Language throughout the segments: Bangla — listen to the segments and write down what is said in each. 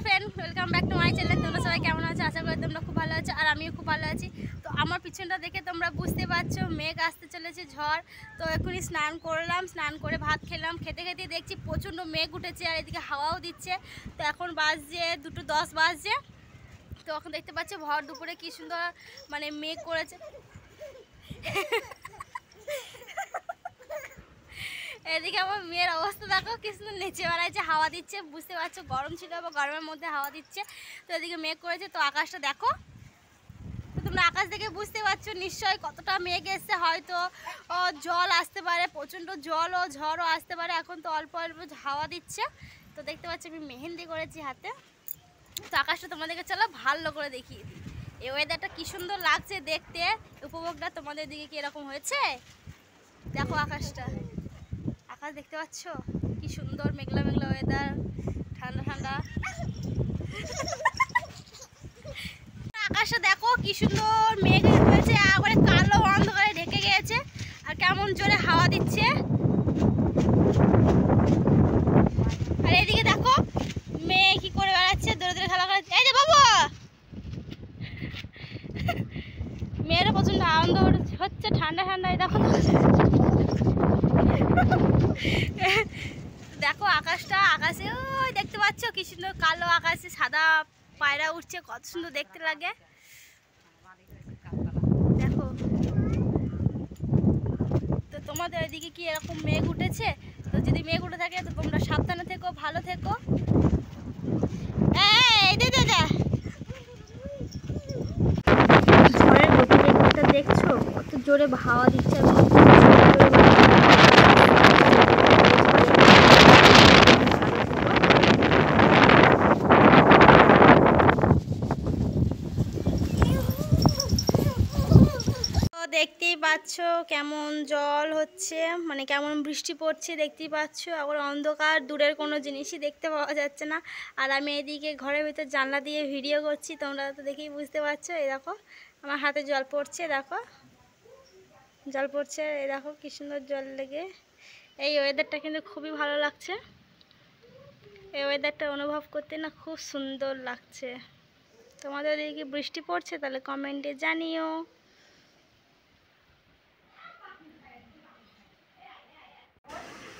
Friend, welcome back to my channel. তোমরা সবাই কেমন আছো? আশা করি তোমরা খুব ভালো আছো, আর আমিও খুব ভালো আছি। তো আমার পিছনটা দেখে তোমরা বুঝতে পারছো মেঘ আসতে চলেছে, ঝড়। তো এখনই স্নান করলাম, স্নান করে ভাত খেলাম। খেতে খেতে দেখছি প্রচণ্ড মেঘ উঠেছে, আর এদিকে হাওয়াও দিচ্ছে। তো এখন বাজছে 2:10 বাজছে। তো এখন দেখতে পাচ্ছি ভর দুপুরে কি সুন্দর মানে মেঘ করেছে। এদিকে আমার মেয়ের অবস্থা দেখো, কি সুন্দর নেচে বেড়াচ্ছে, হাওয়া দিচ্ছে। বুঝতে পারছো গরম ছিল বা গরমের মধ্যে হাওয়া দিচ্ছে। তো এদিকে মেঘ করেছে, তো আকাশটা দেখো। তো তোমরা আকাশ দেখে বুঝতে পারছো নিশ্চয়ই কতটা মেঘ এসছে। হয়তো জল আসতে পারে, প্রচণ্ড জল ও ঝড়ও আসতে পারে। এখন তো অল্প অল্প হাওয়া দিচ্ছে। তো দেখতে পাচ্ছি আমি মেহেন্দি করেছি হাতে। তো আকাশটা তোমাদেরকে চলো ভালো করে দেখিয়ে দিই। এই ওয়েদারটা কি সুন্দর লাগছে দেখতে, উপভোগটা তোমাদের দিকে কি এরকম হয়েছে? দেখো আকাশটা, আকাশ দেখতে পাচ্ছ কি সুন্দর মেঘলা মেঘলা ওয়েদার, ঠান্ডা ঠান্ডা। আকাশটা দেখো কি সুন্দর মেঘ হয়েছে, একবারে কালো অন্ধকারে ঢেকে গিয়েছে, আর কেমন জোরে হাওয়া দিচ্ছে। আর এদিকে দেখো মেয়ে কি করে বেড়াচ্ছে, দৌড়ে দৌড়ে খেলা করাচ্ছে। এই যে বাবু, মেয়েরা প্রচন্ড আনন্দ হচ্ছে, ঠান্ডা ঠান্ডায় দেখো। দেখো আকাশটা, আকাশে ওই দেখতে পাচ্ছ কি সুন্দর কালো আকাশে সাদা পায়রা উঠছে, কত সুন্দর দেখতে লাগে। দেখো তো তোমাদের এদিকে কি এরকম মেঘ উঠেছে? তো যদি মেঘ উঠে থাকে তো তোমরা সাবধানে থেকো, ভালো থেকো। ঝড়ের গতিবেগটা দেখছো, কত জোরে হাওয়া দিচ্ছে। দেখতেই পাচ্ছ কেমন জল হচ্ছে, মানে কেমন বৃষ্টি পড়ছে দেখতেই পাচ্ছ। আবার অন্ধকার, দূরের কোনো জিনিসই দেখতে পাওয়া যাচ্ছে না। আর আমি এদিকে ঘরের ভিতর জানলা দিয়ে ভিডিও করছি, তোমরা তো দেখেই বুঝতে পারছো। এই দেখো আমার হাতে জল পড়ছে, দেখো জল পড়ছে, এই দেখো কি সুন্দর জল লেগে। এই ওয়েদারটা কিন্তু খুবই ভালো লাগছে। এই ওয়েদারটা অনুভব করতে না খুব সুন্দর লাগছে। তোমাদের এদিকে বৃষ্টি পড়ছে? তাহলে কমেন্টে জানিও।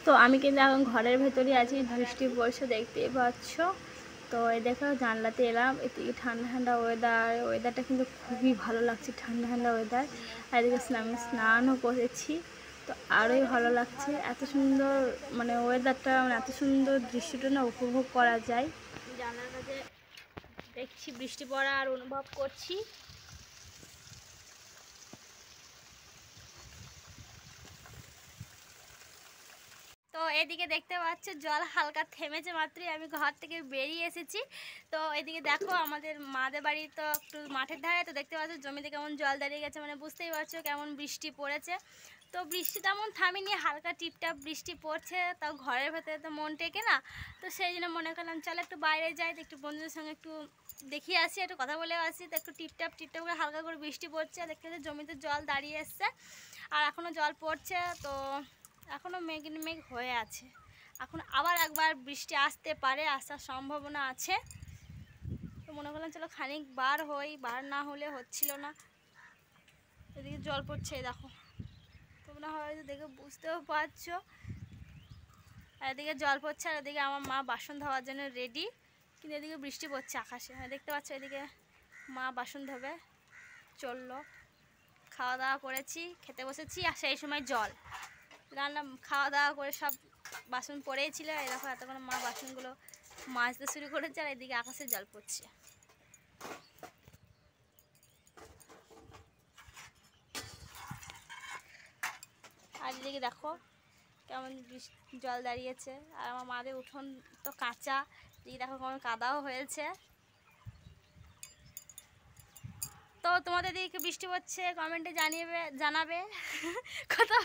তো আমি কিন্তু এখন ঘরের ভেতরেই আছি, বৃষ্টি পড়ছে দেখতেই পাচ্ছ। তো এই দেখো জানলাতে এলাম, এদিকে ঠান্ডা ঠান্ডা ওয়েদারটা কিন্তু খুবই ভালো লাগছে, ঠান্ডা ঠান্ডা ওয়েদার। আর এদিকে আমি স্নানও করেছি, তো আরোই ভালো লাগছে। এত সুন্দর মানে ওয়েদারটা, মানে এত সুন্দর দৃশ্যটা না উপভোগ করা যায়। জানলার কাছে দেখছি বৃষ্টি পড়া আর অনুভব করছি। তো এদিকে দেখতে পাচ্ছ জল হালকা থেমেছে মাত্রই আমি ঘর থেকে বেরিয়ে এসেছি। তো এদিকে দেখো আমাদের মাদের বাড়ি তো একটু মাঠের ধারে, তো দেখতে পাচ্ছ জমিতে কেমন জল দাঁড়িয়ে গেছে, মানে বুঝতেই পারছো কেমন বৃষ্টি পড়েছে। তো বৃষ্টি তেমন থামেনি, হালকা টিপটাপ বৃষ্টি পড়ছে, তাও ঘরের ভেতরে তো মন টেকে না। তো সেই জন্য মনে করলাম চলো একটু বাইরে যাই, তো একটু বন্ধুদের সঙ্গে একটু দেখিয়ে আসি, একটু কথা বলেও আসি। তো একটু টিপটাপ করে হালকা করে বৃষ্টি পড়ছে, দেখতে পাচ্ছি জমিতে জল দাঁড়িয়ে এসছে, আর এখনও জল পড়ছে। তো এখনও মেঘ হয়ে আছে, এখন আবার একবার বৃষ্টি আসতে পারে, আসার সম্ভাবনা আছে। তো মনে করলাম চলো খানিক বার হই, বার না হলে হচ্ছিল না। এদিকে জল পড়ছে দেখো, তোমরা হয়তো দেখে বুঝতেও পারছো। আর এদিকে জল পড়ছে, আর এদিকে আমার মা বাসন ধোয়ার জন্য রেডি, কিন্তু এদিকে বৃষ্টি পড়ছে আকাশে। দেখতে পাচ্ছ এদিকে মা বাসন ধোবে চললো। খাওয়া দাওয়া করেছি, খেতে বসেছি, আর সেই সময় জল রান্না খাওয়া দাওয়া করে সব বাসন পড়েই ছিল। এরকম এতক্ষণ মা বাসনগুলো মাজতে শুরু করেছে, আর এদিকে আকাশে জল পড়ছে। আর এদিকে দেখো কেমন জল দাঁড়িয়েছে, আর আমার মাদের উঠোন তো কাঁচা, এদিকে দেখো কেমন কাদাও হয়েছে। তো তোমাদের দিকে বৃষ্টি পড়ছে কমেন্টে জানাবে। কথা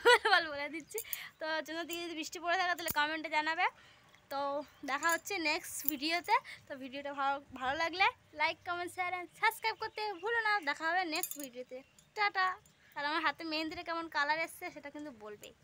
বলে দিচ্ছি। তো তোমাদের দিকে যদি বৃষ্টি পড়ে থাকে তাহলে কমেন্টে জানাবে। তো দেখা হচ্ছে নেক্সট ভিডিওতে। তো ভিডিওটা ভালো লাগলে like, comment, share and subscribe করতে ভুলো না। দেখা হবে নেক্সট ভিডিওতে। টাটা। আর আমার হাতে মেহেন্দিটা কেমন কালার এসছে সেটা কিন্তু বলবেই।